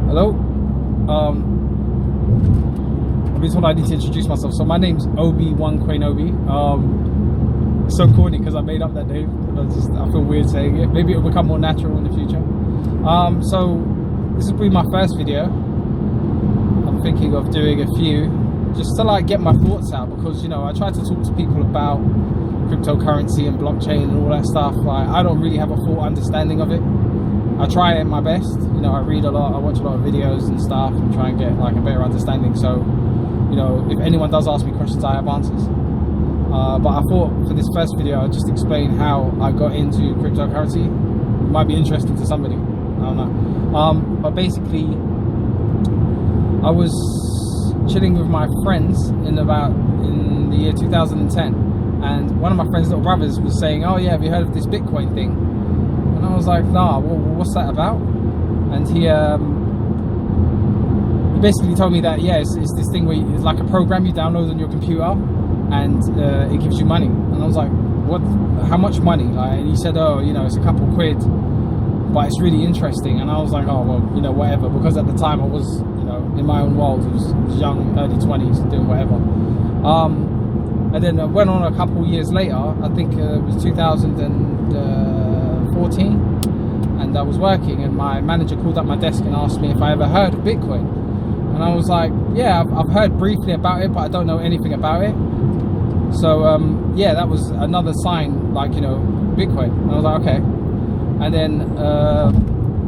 Hello. I've been told I need to introduce myself. So my name's Obi-Wan Quainobi. It's so corny because I made up that name. I feel weird saying it. Maybe it'll become more natural in the future. So this will be my first video. I'm thinking of doing a few just to like get my thoughts out, because you know I try to talk to people about cryptocurrency and blockchain and all that stuff. Like, I don't really have a full understanding of it. I try it my best. You know, I read a lot, I watch a lot of videos and stuff and try and get like a better understanding. So, you know, if anyone does ask me questions, I have answers. But I thought for this first video, I'll just explain how I got into cryptocurrency. It might be interesting to somebody. I don't know. But basically, I was chilling with my friends in the year 2010. And one of my friend's little brothers was saying, oh yeah, have you heard of this Bitcoin thing? And I was like, nah, what's that about? And he basically told me that, yeah, it's this thing where it's like a program you download on your computer and it gives you money. And I was like, what? How much money? Like, and he said, oh, you know, it's a couple quid, but it's really interesting. And I was like, oh, well, you know, whatever. Because at the time I was, you know, in my own world. I was young, early 20s, doing whatever. And then I went on a couple years later, I think it was 2014, and I was working and my manager called up my desk and asked me if I ever heard of Bitcoin. And I was like, yeah, I've heard briefly about it, but I don't know anything about it. So yeah, that was another sign, like, you know, Bitcoin. And I was like, okay. And then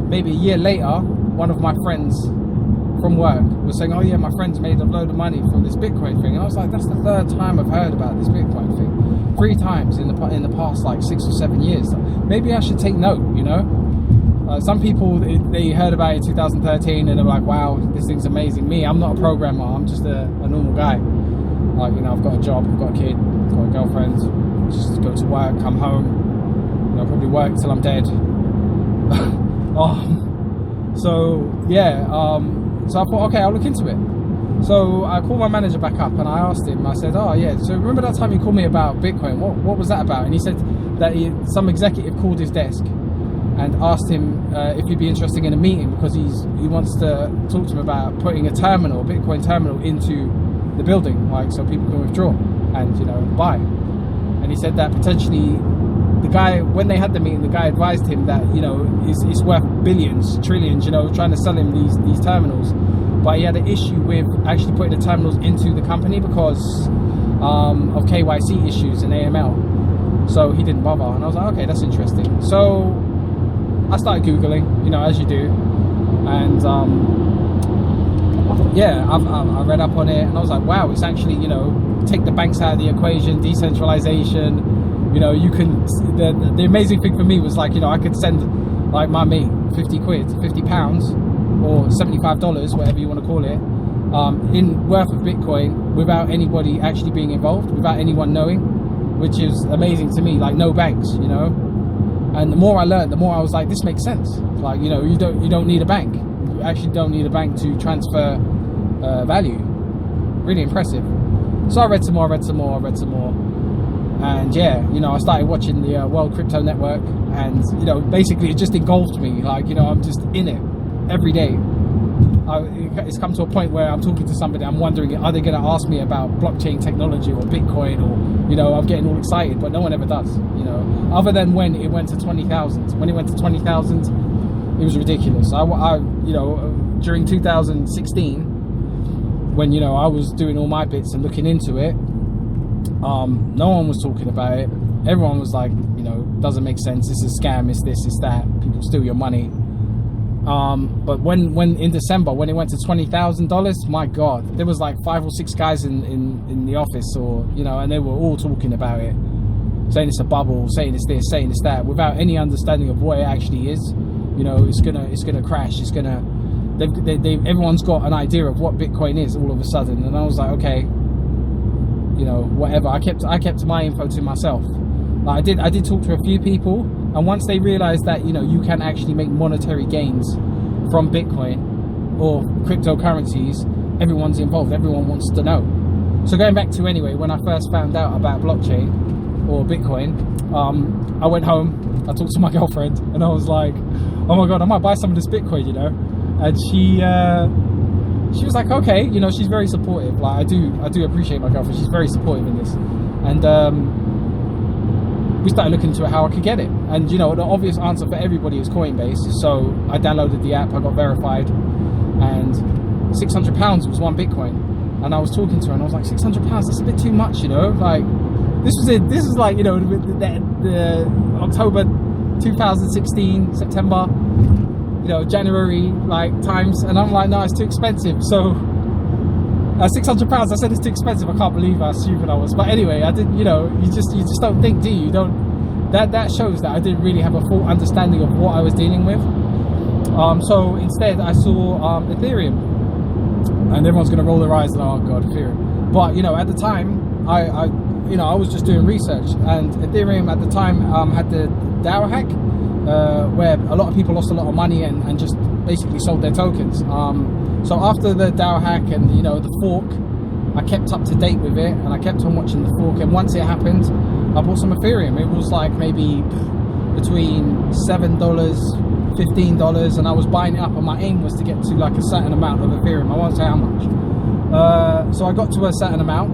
maybe a year later, one of my friends from work was saying, oh yeah, my friend's made a load of money from this Bitcoin thing. And I was like, that's the third time I've heard about this Bitcoin thing. 3 times in the past like 6 or 7 years. Maybe I should take note, you know. Some people, they heard about it in 2013 and they're like, wow, this thing's amazing. Me, I'm not a programmer, I'm just a normal guy. Like, you know, I've got a job, I've got a kid, I've got a girlfriend, just go to work, come home, you know, probably work till I'm dead. So yeah, so I thought, okay, I'll look into it. So I called my manager back up and I asked him, I said, oh yeah, so remember that time you called me about Bitcoin? What was that about? And he said that some executive called his desk and asked him if he'd be interested in a meeting, because he wants to talk to him about putting a Bitcoin terminal into the building, like, so people can withdraw and, you know, buy. And he said that potentially the guy, when they had the meeting, the guy advised him that, you know, it's worth billions, trillions, you know, trying to sell him these terminals. But he had an issue with actually putting the terminals into the company because of KYC issues and AML. So he didn't bother. And I was like, okay, that's interesting. So I started Googling, you know, as you do. And yeah, I read up on it and I was like, wow, it's actually, you know, take the banks out of the equation, decentralization. You know, you can, the amazing thing for me was, like, you know, I could send like my mate 50 quid, 50 pounds or $75, whatever you want to call it, in worth of Bitcoin without anybody actually being involved, without anyone knowing, which is amazing to me. Like, no banks, you know. And the more I learned, the more I was like, this makes sense. Like, you know, you don't need a bank. You actually don't need a bank to transfer value. Really impressive. So I read some more. And yeah, you know, I started watching the World Crypto Network, and, you know, basically it just engulfed me. Like, you know, I'm just in it every day. It's come to a point where I'm talking to somebody, I'm wondering, are they going to ask me about blockchain technology or Bitcoin, or, you know, I'm getting all excited, but no one ever does, you know, other than when it went to 20,000. When it went to 20,000, it was ridiculous. I you know, during 2016, when, you know, I was doing all my bits and looking into it, no one was talking about it. Everyone was like, you know, doesn't make sense, this is a scam, it's this, it's that, people steal your money. But when in December, when it went to $20,000, my God, there was like 5 or 6 guys in the office, or, you know, and they were all talking about it, saying it's a bubble, saying it's this, saying it's that, without any understanding of what it actually is. You know, it's gonna crash, it's gonna, everyone's got an idea of what Bitcoin is all of a sudden. And I was like, okay, you know, whatever. I kept my info to myself. Like, I did talk to a few people, and once they realized that, you know, you can actually make monetary gains from Bitcoin or cryptocurrencies, everyone's involved, everyone wants to know. So going back to, anyway, when I first found out about blockchain or Bitcoin, I went home, I talked to my girlfriend, and I was like, oh my God, I might buy some of this Bitcoin, you know. and she was like, okay, you know, she's very supportive. Like I do appreciate my girlfriend. She's very supportive in this, and we started looking into how I could get it. And you know, the obvious answer for everybody is Coinbase. So I downloaded the app, I got verified, and £600 was one Bitcoin. And I was talking to her, and I was like, £600, that's a bit too much, you know. Like this is like, you know, the October 2016, September, you know, January like times, and I'm like, no, it's too expensive. So £600, I said it's too expensive. I can't believe how stupid I was. But anyway, I didn't, you know, you just don't think, do you? That shows that I didn't really have a full understanding of what I was dealing with. So instead I saw Ethereum, and everyone's gonna roll their eyes and, oh god, Ethereum. But you know, at the time I was just doing research, and Ethereum at the time had the DAO hack, where a lot of people lost a lot of money and just basically sold their tokens. So after the DAO hack and, you know, the fork, I kept up to date with it, and I kept on watching the fork, and once it happened, I bought some Ethereum. It was like maybe between $7, $15, and I was buying it up, and my aim was to get to like a certain amount of Ethereum. I won't say how much. So I got to a certain amount,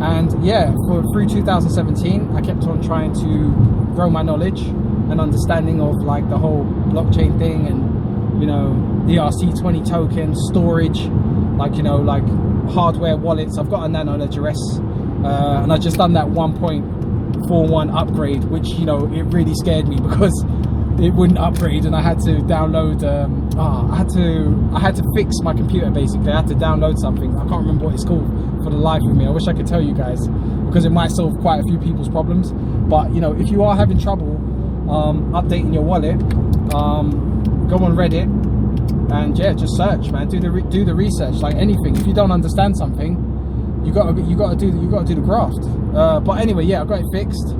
and yeah, through 2017 I kept on trying to grow my knowledge and understanding of like the whole blockchain thing, and you know, ERC20 tokens, storage, like, you know, like hardware wallets. I've got a Nano Ledger S, and I just done that 1.41 upgrade, which, you know, it really scared me because it wouldn't upgrade, and I had to download I had to fix my computer. Basically I had to download something. I can't remember what it's called for the life of me. I wish I could tell you guys, because it might solve quite a few people's problems. But you know, if you are having trouble updating your wallet, go on Reddit and yeah, just search, man. Do the research. Like anything, if you don't understand something, you gotta do the graft. But anyway, yeah, I got it fixed.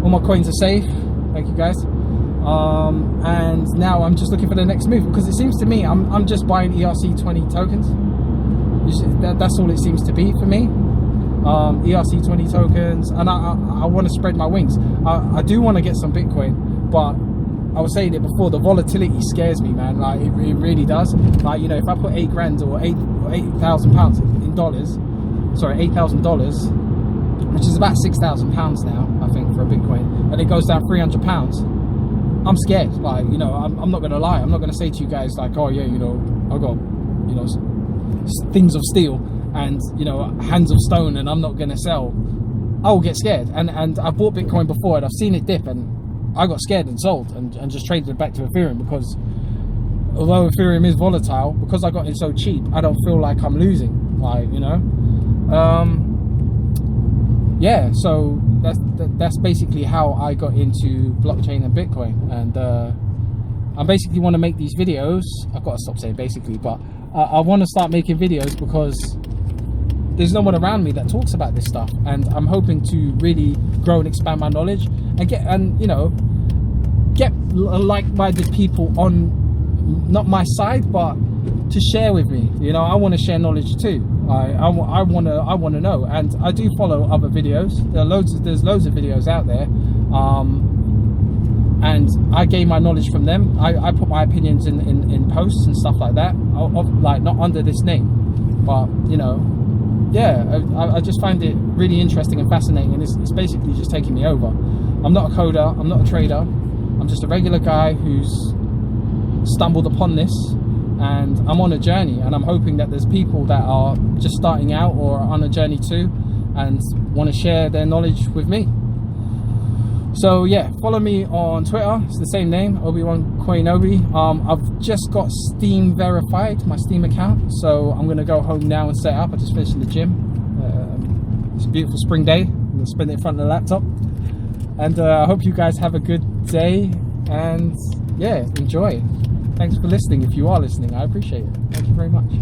All my coins are safe. Thank you guys. And now I'm just looking for the next move, because it seems to me I'm just buying ERC20 tokens. That's all it seems to be for me. ERC20 tokens, and I want to spread my wings. I do want to get some Bitcoin, but I was saying it before, the volatility scares me, man. Like it really does. Like, you know, if I put £8,000 or £8,000 in dollars, sorry, $8,000, which is about £6,000 now, I think, for a Bitcoin, and it goes down £300, I'm scared. Like, you know, I'm not gonna lie. I'm not gonna say to you guys like, oh yeah, you know, I got, you know, things of steel and, you know, hands of stone, and I'm not gonna sell. I will get scared. And I've bought Bitcoin before, and I've seen it dip, and I got scared and sold and just traded it back to Ethereum, because although Ethereum is volatile, because I got in so cheap, I don't feel like I'm losing, like, you know. Yeah, so that's basically how I got into blockchain and Bitcoin. And I basically want to make these videos. I've got to stop saying basically, but I want to start making videos because there's no one around me that talks about this stuff, and I'm hoping to really grow and expand my knowledge and get like-minded people on, not my side, but to share with me. You know, I want to share knowledge too. I want to know, and I do follow other videos. There's loads of videos out there, and I gain my knowledge from them. I put my opinions in posts and stuff like that, like not under this name, but you know, yeah, I just find it really interesting and fascinating, and it's basically just taking me over. I'm not a coder, I'm not a trader, I'm just a regular guy who's stumbled upon this, and I'm on a journey, and I'm hoping that there's people that are just starting out or are on a journey too and want to share their knowledge with me. So yeah, follow me on Twitter. It's the same name, Obi-Wan Koinobi. I've just got Steam verified, my Steam account, so I'm gonna go home now and set up. I just finished in the gym. It's a beautiful spring day. I'm gonna spend it in front of the laptop, and I hope you guys have a good day, and yeah, enjoy. Thanks for listening. If you are listening, I appreciate it. Thank you very much.